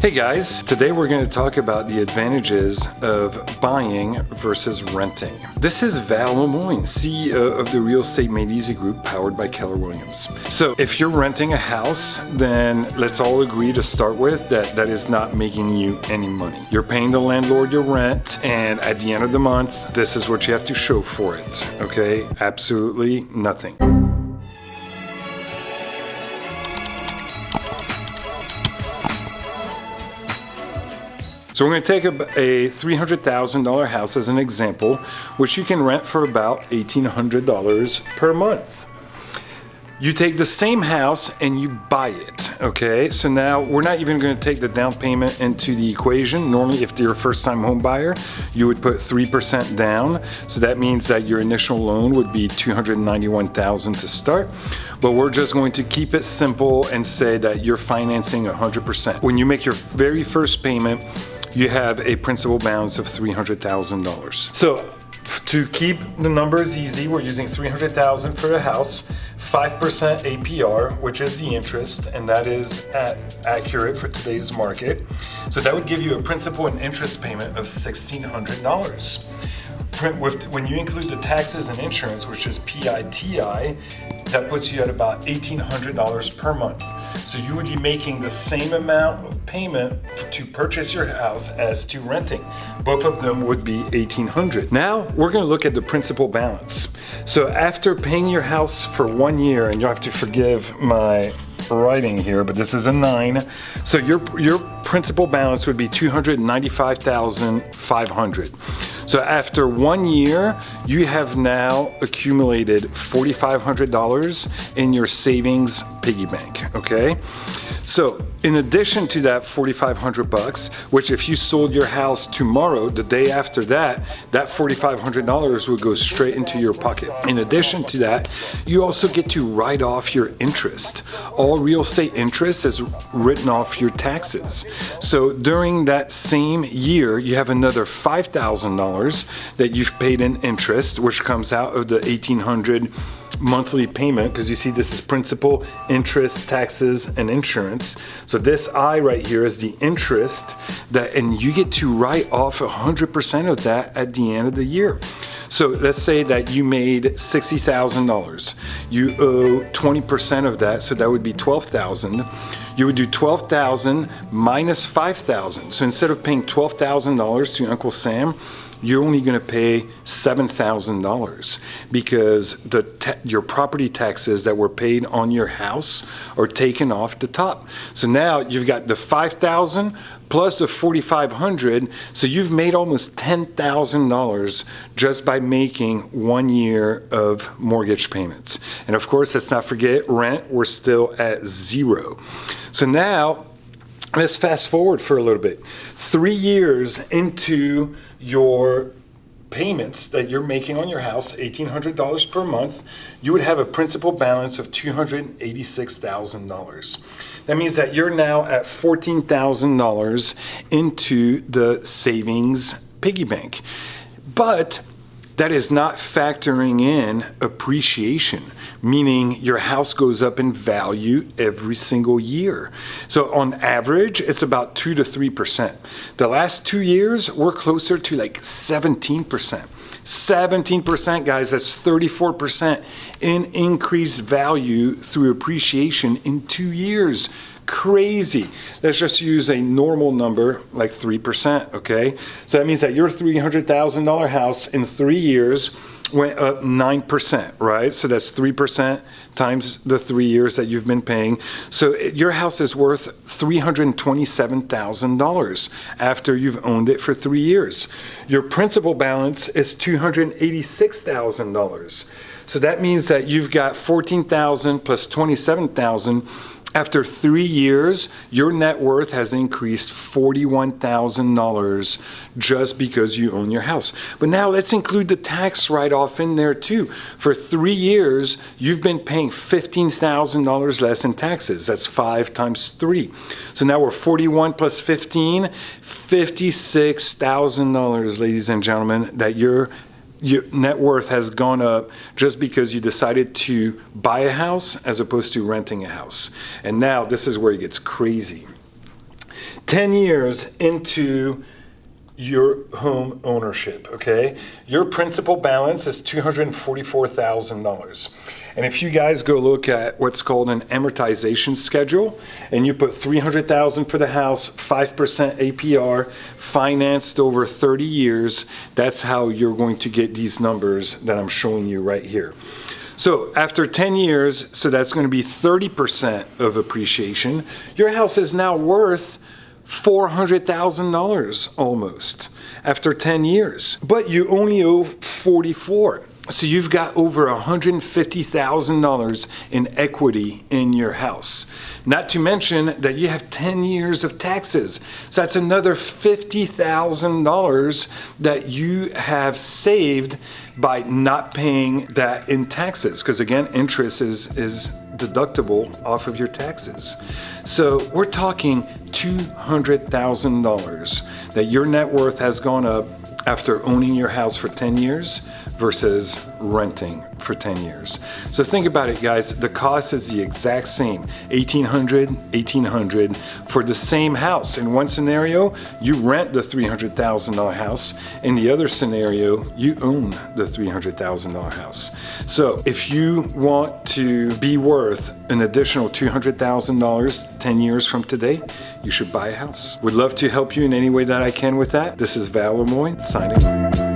Hey guys, today we're going to talk about the advantages of buying versus renting. This is Val Lemoine, CEO of the Real Estate Made Easy Group, powered by Keller Williams. So if you're renting a house, then let's all agree to start with that is not making you any money. You're paying the landlord your rent, and at the end of the month, this is what you have to show for it, okay? Absolutely nothing. So we're going to take a $300,000 house as an example, which you can rent for about $1,800 per month. You take the same house and you buy it, okay? So now we're not even going to take the down payment into the equation. Normally, if you're a first-time home buyer, you would put 3% down. So that means that your initial loan would be $291,000 to start. But we're just going to keep it simple and say that you're financing 100%. When you make your very first payment, you have a principal balance of $300,000. So to keep the numbers easy, we're using $300,000 for the house, 5% APR, which is the interest, and that is accurate for today's market. So that would give you a principal and interest payment of $1,600. When you include the taxes and insurance, which is PITI, that puts you at about $1,800 per month. So you would be making the same amount of payment to purchase your house as to renting. Both of them would be $1,800. Now we're going to look at the principal balance. So after paying your house for 1 year, and you'll have to forgive my writing here, but this is a 9. So your principal balance would be $295,500. So after 1 year, you have now accumulated $4,500 in your savings piggy bank, okay? So in addition to that $4,500, which if you sold your house tomorrow, the day after that, that $4,500 would go straight into your pocket. In addition to that, you also get to write off your interest. All real estate interest is written off your taxes. So during that same year, you have another $5,000 that you've paid in interest, which comes out of the $1,800 monthly payment, because you see this is principal, interest, taxes, and insurance. So this I right here is the interest, and you get to write off 100% of that at the end of the year. So let's say that you made $60,000. You owe 20% of that, so that would be $12,000. You would do $12,000 minus $5,000. So instead of paying $12,000 to Uncle Sam, you're only going to pay $7,000 because your property taxes that were paid on your house are taken off the top. So now you've got the $5,000 plus the $4,500. So you've made almost $10,000 just by making 1 year of mortgage payments. And of course, let's not forget rent. We're still at 0. So now let's fast forward for a little bit. 3 years into your payments that you're making on your house, $1,800 per month, you would have a principal balance of $286,000. That means that you're now at $14,000 into the savings piggy bank. But that is not factoring in appreciation, meaning your house goes up in value every single year. So on average, it's about 2 to 3%. The last 2 years, we're closer to like 17%. 17%, guys, that's 34% in increased value through appreciation in 2 years. Crazy. Let's just use a normal number like 3%, okay? So that means that your $300,000 house in 3 years went up 9%, right? So that's 3% times the 3 years that you've been paying. So your house is worth $327,000 after you've owned it for 3 years. Your principal balance is $286,000. So that means that you've got $14,000 plus $27,000. After 3 years, your net worth has increased $41,000 just because you own your house. But now let's include the tax write-off in there too. For 3 years, you've been paying $15,000 less in taxes. That's 5 times 3. So now we're 41 plus 15, $56,000, ladies and gentlemen, that your net worth has gone up just because you decided to buy a house as opposed to renting a house. And now this is where it gets crazy. 10 years into your home ownership, okay? Your principal balance is $244,000. And if you guys go look at what's called an amortization schedule, and you put $300,000 for the house, 5% APR, financed over 30 years, that's how you're going to get these numbers that I'm showing you right here. So after 10 years, so that's going to be 30% of appreciation, your house is now worth $400,000 almost after 10 years, but you only owe 44. So you've got over $150,000 in equity in your house. Not to mention that you have 10 years of taxes. So that's another $50,000 that you have saved by not paying that in taxes. Because again, interest is deductible off of your taxes. So we're talking $200,000 that your net worth has gone up after owning your house for 10 years versus renting for 10 years. So think about it, guys. The cost is the exact same, $1,800 for the same house. In one scenario, you rent the $300,000 house. In the other scenario, you own the $300,000 house. So if you want to be worth an additional $200,000 10 years from today, you should buy a house. Would love to help you in any way that I can with that. This is Val Lemoyne signing off.